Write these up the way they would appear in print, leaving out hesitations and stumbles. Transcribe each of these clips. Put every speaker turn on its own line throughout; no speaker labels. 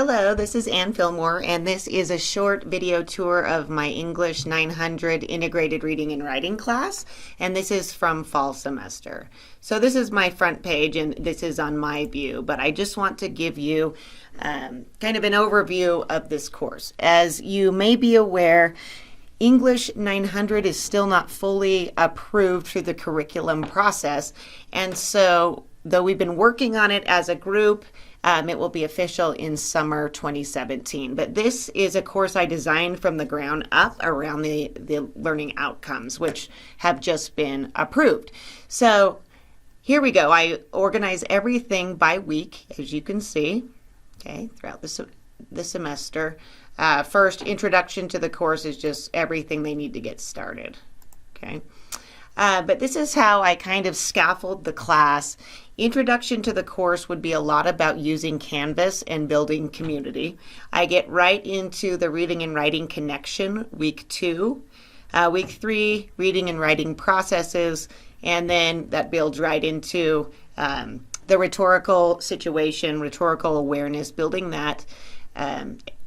Hello, this is Ann Fillmore, and this is a short video tour of my English 900 Integrated Reading and Writing class, and this is from fall semester. So this is my front page, and this is on my view, but I just want to give you kind of an overview of this course. As you may be aware, English 900 is still not fully approved through the curriculum process, and so though we've been working on it as a group, it will be official in summer 2017. But this is a course I designed from the ground up around the learning outcomes, which have just been approved. So here we go. I organize everything by week, as you can see, okay, throughout the semester. First, introduction to the course is just everything they need to get started, okay? But this is how I kind of scaffold the class. Introduction to the course would be a lot about using Canvas and building community. I get right into the reading and writing connection, week 2. Week 3, reading and writing processes, and then that builds right into the rhetorical situation, rhetorical awareness, building that.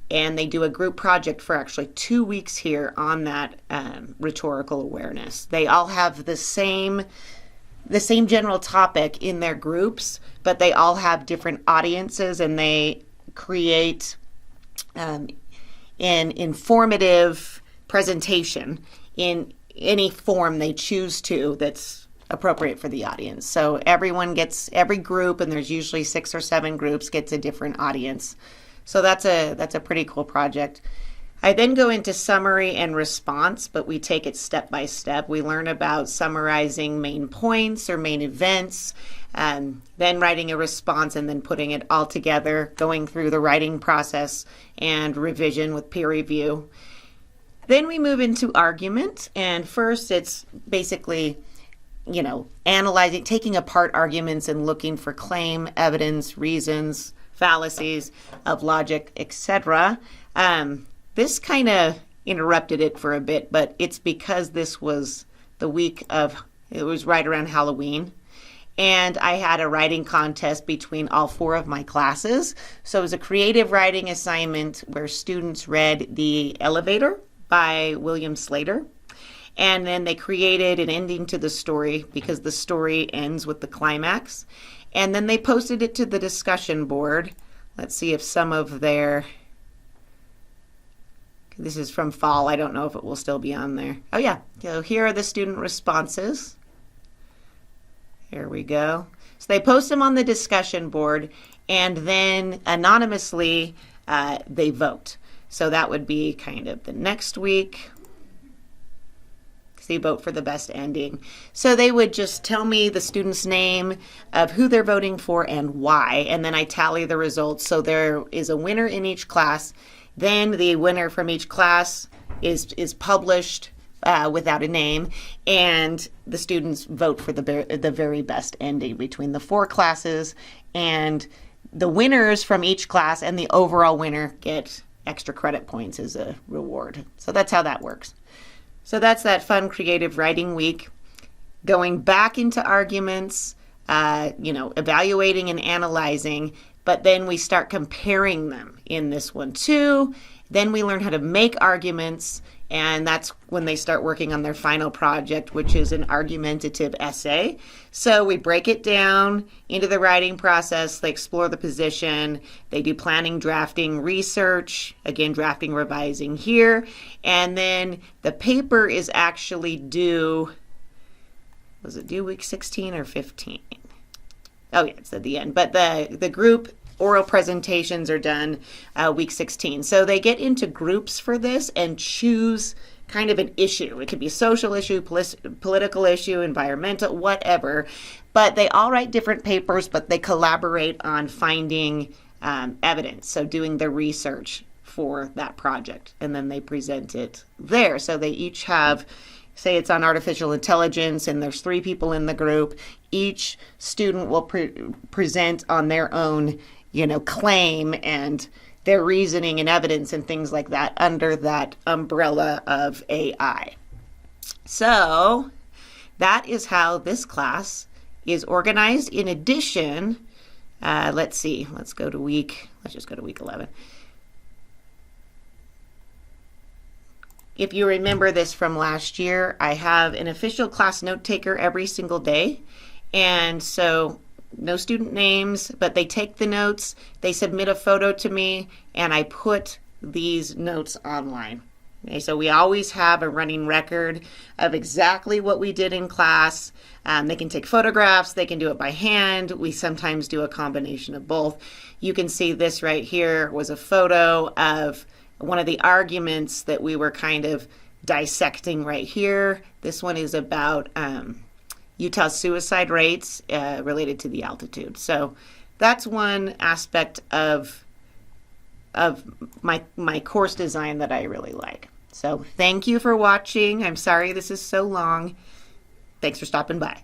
And they do a group project for actually 2 weeks here on that rhetorical awareness. They all have the same general topic in their groups, but they all have different audiences, and they create an informative presentation in any form they choose to that's appropriate for the audience. So every group, and there's usually 6 or 7 groups, gets a different audience. So that's a pretty cool project. I then go into summary and response, but we take it step by step. We learn about summarizing main points or main events, then writing a response, and then putting it all together, going through the writing process and revision with peer review. Then we move into argument, and first it's basically, analyzing, taking apart arguments and looking for claim, evidence, reasons, fallacies of logic, etc. This kind of interrupted it for a bit, but it's because this was the week it was right around Halloween, and I had a writing contest between all 4 of my classes. So it was a creative writing assignment where students read The Elevator by William Slater, and then they created an ending to the story because the story ends with the climax, and then they posted it to the discussion board. Let's see if some of this is from fall. I don't know if it will still be on there. Oh yeah, so here are the student responses. Here we go. So they post them on the discussion board, and then anonymously they vote. So that would be kind of the next week. They vote for the best ending. So they would just tell me the student's name, of who they're voting for and why, and then I tally the results. So there is a winner in each class. Then the winner from each class is published without a name, and the students vote for the very best ending between the 4 classes, and the winners from each class and the overall winner get extra credit points as a reward. So that's how that works. So that's that fun creative writing week. Going back into arguments, evaluating and analyzing, but then we start comparing them in this one too. Then we learn how to make arguments, and that's when they start working on their final project, which is an argumentative essay. So we break it down into the writing process. They explore the position. They do planning, drafting, research, again, drafting, revising here. And then the paper is actually due, was it due week 16 or 15? Oh yeah, it's at the end. But the group oral presentations are done week 16. So they get into groups for this and choose kind of an issue. It could be a social issue, political issue, environmental, whatever. But they all write different papers, but they collaborate on finding evidence. So doing the research for that project, and then they present it there. So they each have, say it's on artificial intelligence, and there's 3 people in the group. Each student will present on their own claim and their reasoning and evidence and things like that under that umbrella of AI. So that is how this class is organized. In addition, Let's see. Let's just go to week 11. If you remember this from last year, I have an official class note taker every single day. And so no student names, but they take the notes, they submit a photo to me, and I put these notes online. Okay, so we always have a running record of exactly what we did in class. They can take photographs, they can do it by hand. We sometimes do a combination of both. You can see this right here was a photo of one of the arguments that we were kind of dissecting right here. This one is about Utah's suicide rates related to the altitude. So that's one aspect of my course design that I really like. So thank you for watching. I'm sorry this is so long. Thanks for stopping by.